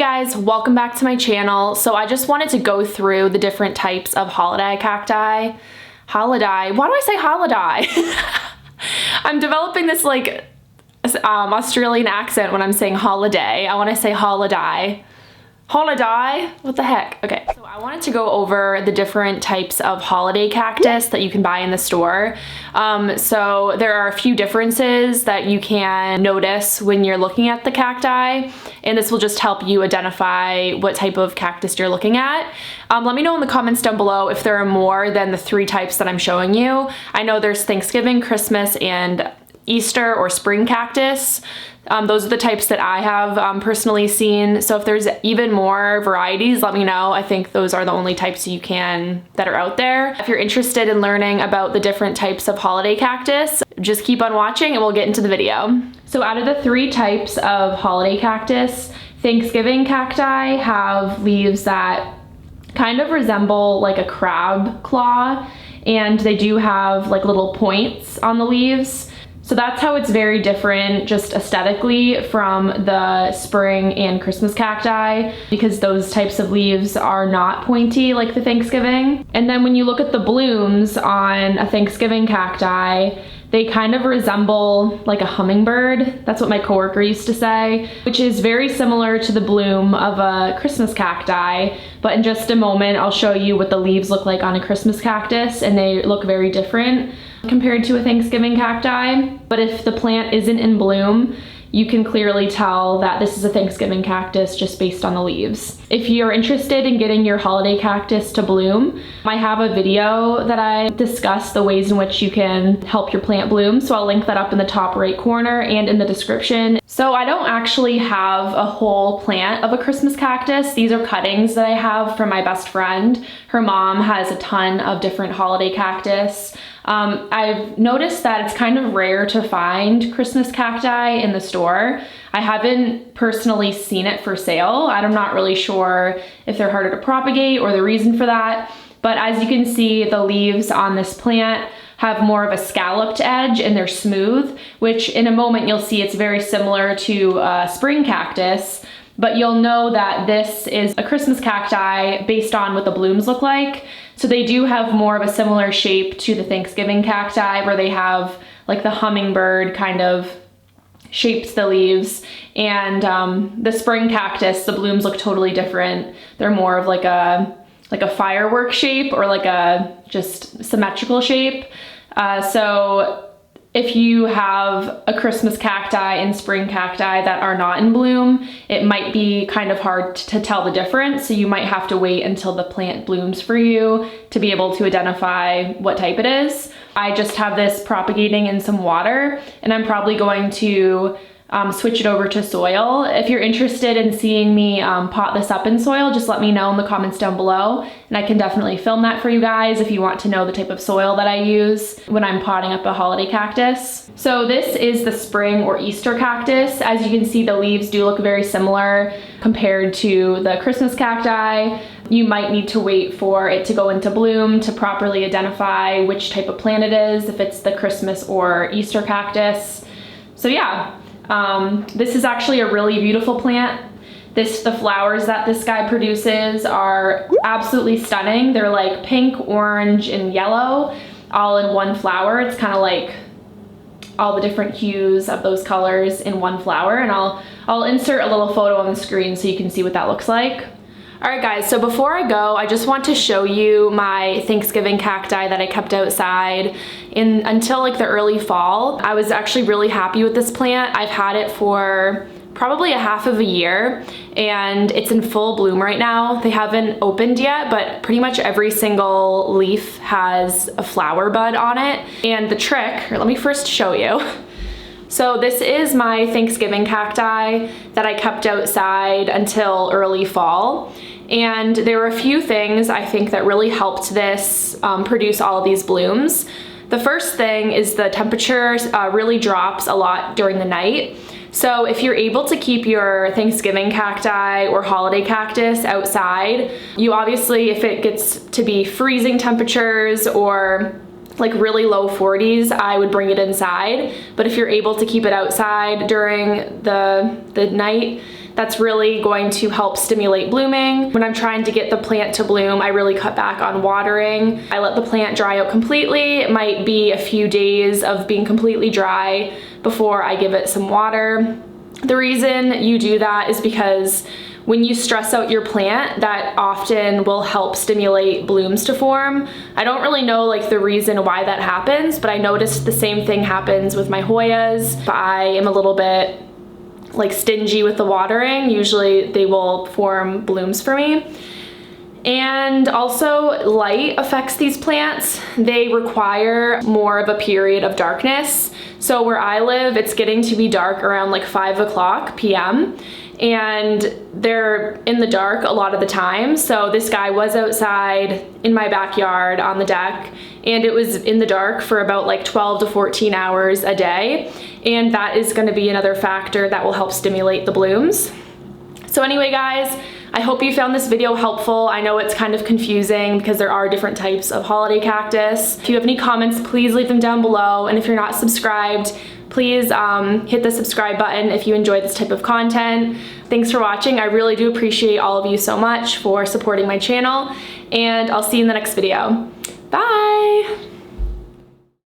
guys, welcome back to my channel. So I just wanted to go through the different types of holiday cacti. Holiday, why do I say holiday? I'm developing this like Australian accent when I'm saying holiday. I want to say holiday. Holiday? What the heck? Okay, so I wanted to go over the different types of holiday cactus that you can buy in the store. So there are a few differences that you can notice when you're looking at the cacti, and this will just help you identify what type of cactus you're looking at. Let me know in the comments down below if there are more than the 3 types that I'm showing you. I know there's Thanksgiving, Christmas, and Easter or spring cactus. Those are the types that I have personally seen. So if there's even more varieties, let me know. I think those are the only types that are out there. If you're interested in learning about the different types of holiday cactus, just keep on watching and we'll get into the video. So out of the 3 types of holiday cactus, Thanksgiving cacti have leaves that kind of resemble like a crab claw, and they do have like little points on the leaves. So that's how it's very different just aesthetically from the spring and Christmas cacti, because those types of leaves are not pointy like the Thanksgiving. And then when you look at the blooms on a Thanksgiving cacti, they kind of resemble like a hummingbird. That's what my coworker used to say, which is very similar to the bloom of a Christmas cacti. But in just a moment, I'll show you what the leaves look like on a Christmas cactus, and they look very different compared to a Thanksgiving cacti. But if the plant isn't in bloom, you can clearly tell that this is a Thanksgiving cactus just based on the leaves. If you're interested in getting your holiday cactus to bloom, I have a video that I discuss the ways in which you can help your plant bloom, so I'll link that up in the top right corner and in the description. So I don't actually have a whole plant of a Christmas cactus. These are cuttings that I have from my best friend. Her mom has a ton of different holiday cactus. I've noticed that it's kind of rare to find Christmas cacti in the store. I haven't personally seen it for sale. I'm not really sure if they're harder to propagate or the reason for that. But as you can see, the leaves on this plant have more of a scalloped edge and they're smooth, which in a moment you'll see it's very similar to a spring cactus. But you'll know that this is a Christmas cacti based on what the blooms look like. So they do have more of a similar shape to the Thanksgiving cacti, where they have like the hummingbird kind of shapes the leaves. And the spring cactus, the blooms look totally different. They're more of like a firework shape, or like a just symmetrical shape. So if you have a Christmas cacti and spring cacti that are not in bloom, it might be kind of hard to tell the difference. So you might have to wait until the plant blooms for you to be able to identify what type it is. I just have this propagating in some water, and I'm probably going to switch it over to soil. If you're interested in seeing me pot this up in soil, just let me know in the comments down below, and I can definitely film that for you guys if you want to know the type of soil that I use when I'm potting up a holiday cactus. So this is the spring or Easter cactus. As you can see, the leaves do look very similar compared to the Christmas cacti. You might need to wait for it to go into bloom to properly identify which type of plant it is, if it's the Christmas or Easter cactus. So yeah. This is actually a really beautiful plant. The flowers that this guy produces are absolutely stunning. They're like pink, orange, and yellow all in one flower. It's kind of like all the different hues of those colors in one flower, and I'll insert a little photo on the screen so you can see what that looks like. Alright guys, so before I go, I just want to show you my Thanksgiving cacti that I kept outside until like the early fall. I was actually really happy with this plant. I've had it for probably a half of a year, and it's in full bloom right now. They haven't opened yet, but pretty much every single leaf has a flower bud on it. And the trick, here, let me first show you. So this is my Thanksgiving cacti that I kept outside until early fall. And there were a few things I think that really helped this produce all of these blooms. The first thing is the temperature really drops a lot during the night. So if you're able to keep your Thanksgiving cacti or holiday cactus outside, you obviously, if it gets to be freezing temperatures or like really low 40s, I would bring it inside. But if you're able to keep it outside during the night, That's really going to help stimulate blooming. When I'm trying to get the plant to bloom, I really cut back on watering. I let the plant dry out completely. It might be a few days of being completely dry before I give it some water. The reason you do that is because when you stress out your plant, that often will help stimulate blooms to form. I don't really know like the reason why that happens, but I noticed the same thing happens with my Hoyas. If I am a little bit like stingy with the watering, usually they will form blooms for me. And also light affects these plants. They require more of a period of darkness. So where I live, it's getting to be dark around like 5 p.m. and they're in the dark a lot of the time. So this guy was outside in my backyard on the deck, and it was in the dark for about like 12 to 14 hours a day. And that is going to be another factor that will help stimulate the blooms. So anyway, guys, I hope you found this video helpful. I know it's kind of confusing because there are different types of holiday cactus. If you have any comments, please leave them down below. And if you're not subscribed, please hit the subscribe button if you enjoy this type of content. Thanks for watching. I really do appreciate all of you so much for supporting my channel, and I'll see you in the next video. Bye!